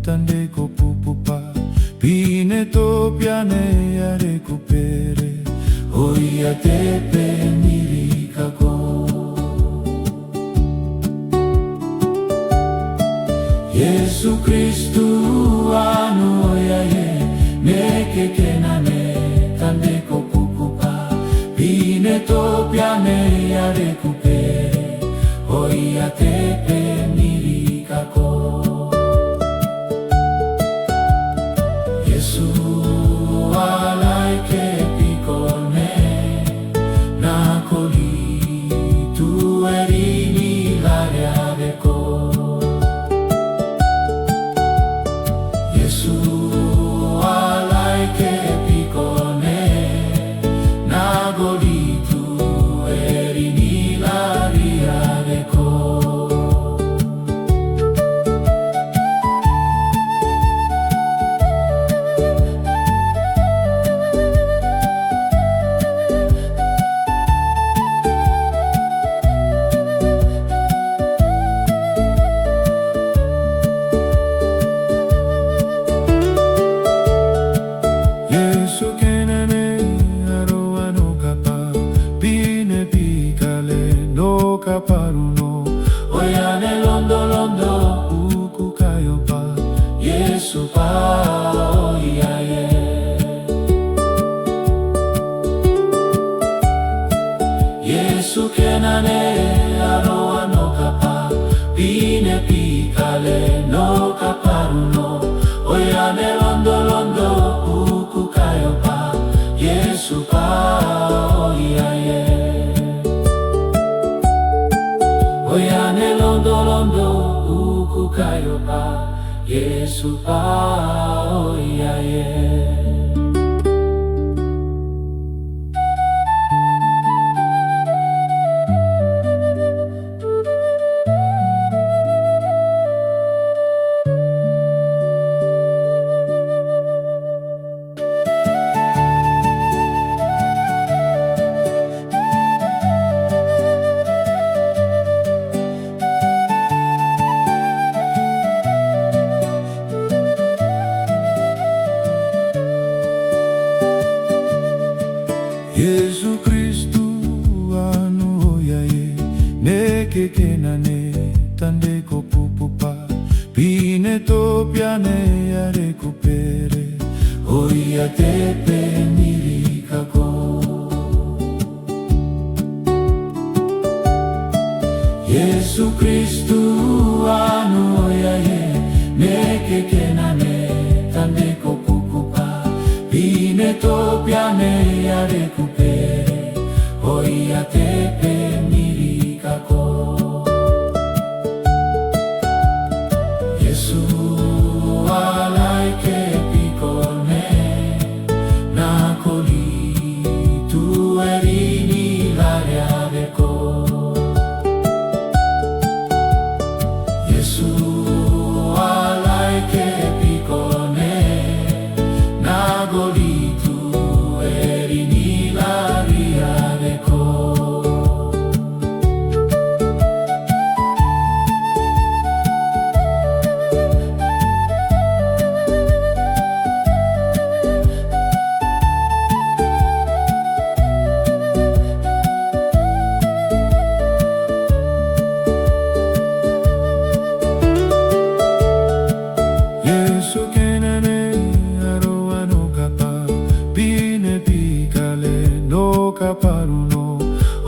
tandeko pupupa, pine to piane a recupere, hoy a te penirikako. Yesu Kristu anu oyaye, neke kenane tandeko pupupa, pine to piane a recupere, hoy a te penirikako. Yesu alai ke pikone na koli tu erini lareareko. Yesu alai ke pikone na koli tu erini lareareko. Yesu kenane aroa no kapa, pine pikale no kaparuno, oyane londo londo uku kayopa, Yesu pa oyaye. Yesu kenane aroa no kapa, pine pikale no kaparuno, oyane londo londo uku kayopa, Yesu pa oyaye. Oyane londo londo uku kayopa, Yesu pa oyaye. Yesu Kristu anu oyaye, neke kenane tandeko pupupa, pine to piane a recupere, hoy a te penirikako. Yesu Kristu anu oyaye, neke kenane tandeko pupupa, pine to piane a recupere, hoy a te penirikako. Yesu alai ke pikone na koli tu erini lareareko. Yesu alai ke pikone na koli tu erini lareareko. Yesu kenane aroa no kapa, pine pikale no kaparuno,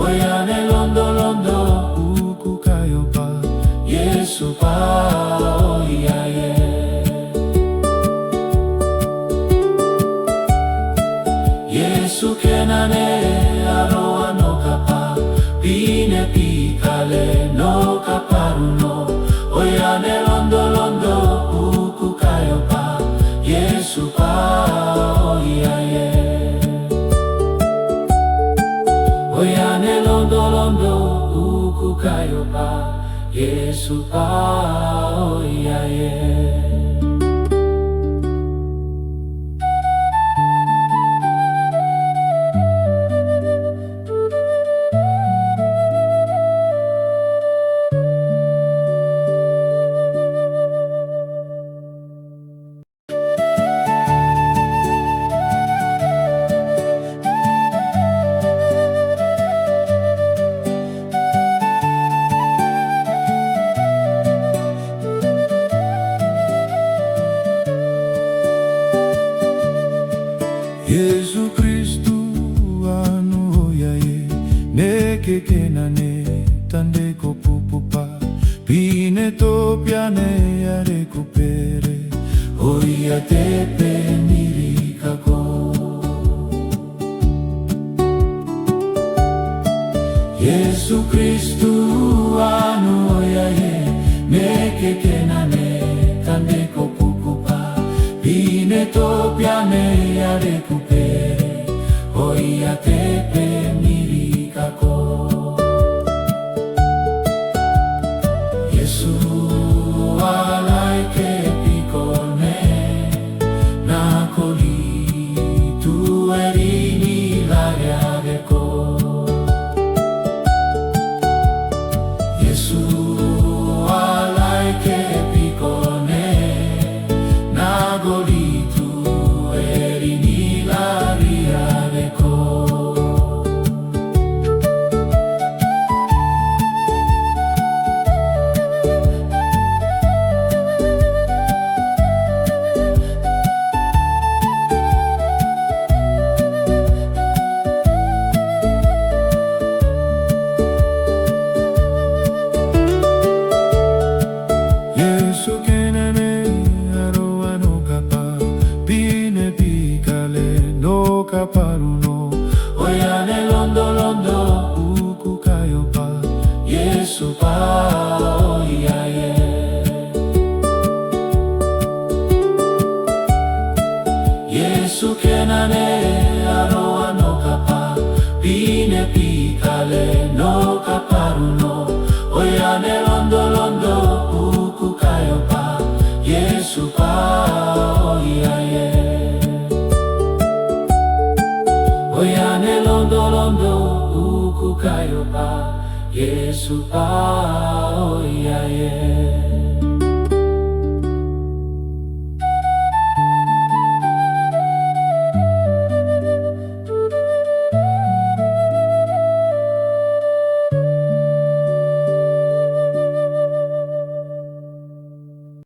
oyane londo londo uku kayopa, Yesu pa oyaye. Yesu kenane aroa no kapa, pine pikale no kaparuno, oyane londo londo uku kayopa, Yesu pa oyaye. Oyane londo londo uku kayopa, Yesu pa oyaye. Yesu Kristu anu hoyaye neke kenane tandeko pupupa pine topiane ya recupere hoya tepe mirikako. Yesu Kristu anu hoyaye neke kenane tandeko pupupa pine topiane ya recupere hoya tepe mirikako. Yesu alaike pikone nakoli tu erini lariadeko. Yesu alaike pikone nakoli tu erini lariadeko. Yesu kenane aroa no kapa pine pikale no kaparuno oyane londo londo uku kayopa Yesu pa oyaye. Yesu kenane aroa no kapa pine pikale no kaparuno oyane londo londo Yesu pa oyaye. Oyane londo londo uku kayopa Yesu pa oyaye.